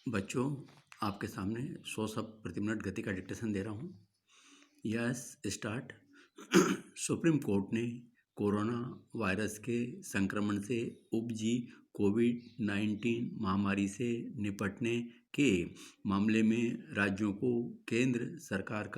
बच्चों, आपके सामने 100 शब्द प्रति मिनट गति का डिक्टेशन दे रहा हूँ। Yes, start. सुप्रीम कोर्ट ने कोरोना वायरस के संक्रमण से उपजी कोविड-19 महामारी से निपटने के मामले में राज्यों को केंद्र सरकार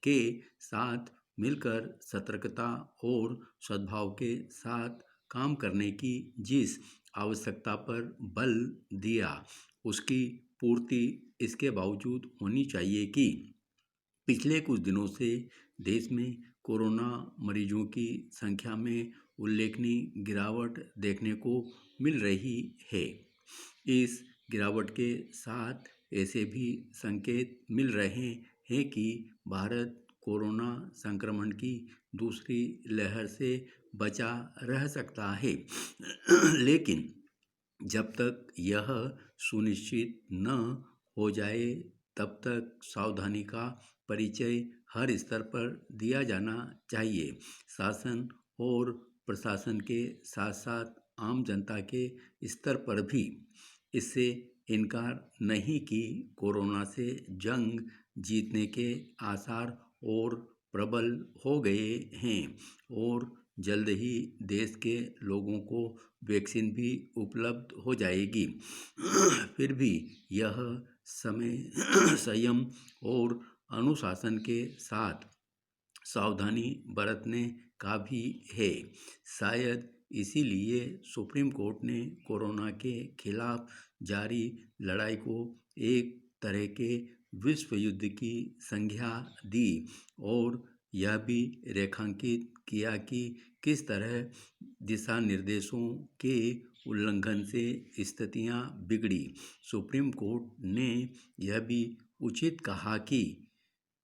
के साथ मिलकर सतर्कता और सद्भाव के साथ काम करने की जिस आवश्यकता पर बल दिया, उसकी पूर्ति इसके बावजूद होनी चाहिए कि पिछले कुछ दिनों से देश में कोरोना मरीजों की संख्या में उल्लेखनीय गिरावट देखने को मिल रही है। इस गिरावट के साथ ऐसे भी संकेत मिल रहे हैं कि भारत कोरोना संक्रमण की दूसरी लहर से बचा रह सकता है। लेकिन जब तक यह सुनिश्चित न हो जाए, तब तक सावधानी का परिचय हर स्तर पर दिया जाना चाहिए। शासन और प्रशासन के साथ साथ आम जनता के स्तर पर भी इससे इनकार नहीं कि कोरोना से जंग जीतने के आसार और प्रबल हो गए हैं और जल्द ही देश के लोगों को वैक्सीन भी उपलब्ध हो जाएगी। फिर भी यह समय संयम और अनुशासन के साथ सावधानी बरतने का भी है। शायद इसीलिए सुप्रीम कोर्ट ने कोरोना के खिलाफ जारी लड़ाई को एक तरह के विश्व युद्ध की संज्ञा दी और यह भी रेखांकित किया कि किस तरह दिशा निर्देशों के उल्लंघन से स्थितियां बिगड़ी। सुप्रीम कोर्ट ने यह भी उचित कहा कि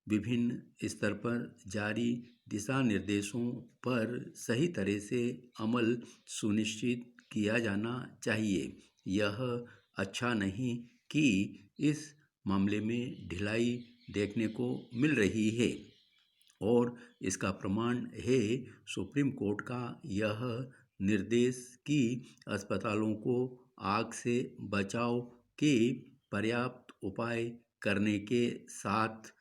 विभिन्न स्तर पर जारी दिशा निर्देशों पर सही तरह से अमल सुनिश्चित किया जाना चाहिए। यह अच्छा नहीं कि इस मामले में ढिलाई देखने को मिल रही है और इसका प्रमाण है सुप्रीम कोर्ट का यह निर्देश कि अस्पतालों को आग से बचाव के पर्याप्त उपाय करने के साथ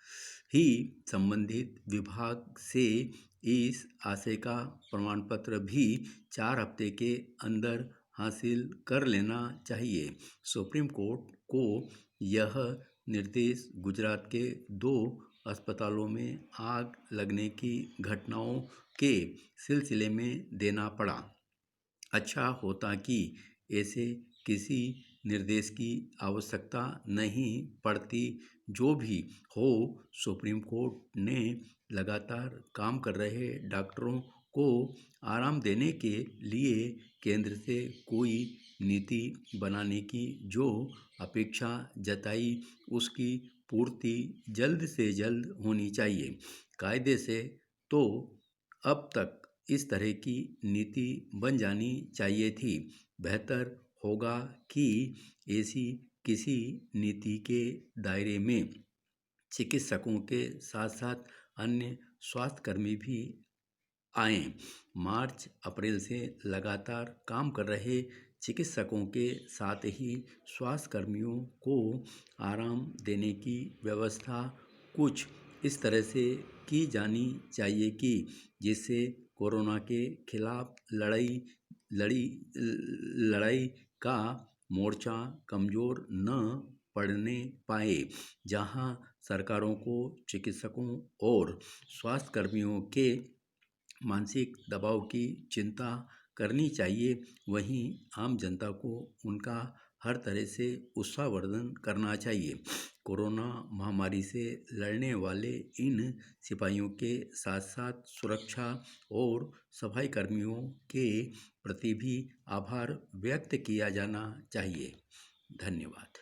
ही संबंधित विभाग से इस आशय का प्रमाण पत्र भी 4 हफ्ते के अंदर हासिल कर लेना चाहिए। सुप्रीम कोर्ट को यह निर्देश गुजरात के 2 अस्पतालों में आग लगने की घटनाओं के सिलसिले में देना पड़ा। अच्छा होता कि ऐसे किसी निर्देश की आवश्यकता नहीं पड़ती। जो भी हो, सुप्रीम कोर्ट ने लगातार काम कर रहे डॉक्टरों को आराम देने के लिए केंद्र से कोई नीति बनाने की जो अपेक्षा जताई, उसकी पूर्ति जल्द से जल्द होनी चाहिए। कायदे से तो अब तक इस तरह की नीति बन जानी चाहिए थी। बेहतर होगा कि ऐसी किसी नीति के दायरे में चिकित्सकों के साथ साथ अन्य स्वास्थ्यकर्मी भी आएं। मार्च अप्रैल से लगातार काम कर रहे चिकित्सकों के साथ ही स्वास्थ्यकर्मियों को आराम देने की व्यवस्था कुछ इस तरह से की जानी चाहिए कि जिससे कोरोना के खिलाफ लड़ाई का मोर्चा कमज़ोर न पड़ने पाए। जहां सरकारों को चिकित्सकों और स्वास्थ्यकर्मियों के मानसिक दबाव की चिंता करनी चाहिए, वहीं आम जनता को उनका हर तरह से उत्साहवर्धन करना चाहिए। कोरोना महामारी से लड़ने वाले इन सिपाहियों के साथ साथ सुरक्षा और सफाई कर्मियों के प्रति भी आभार व्यक्त किया जाना चाहिए। धन्यवाद।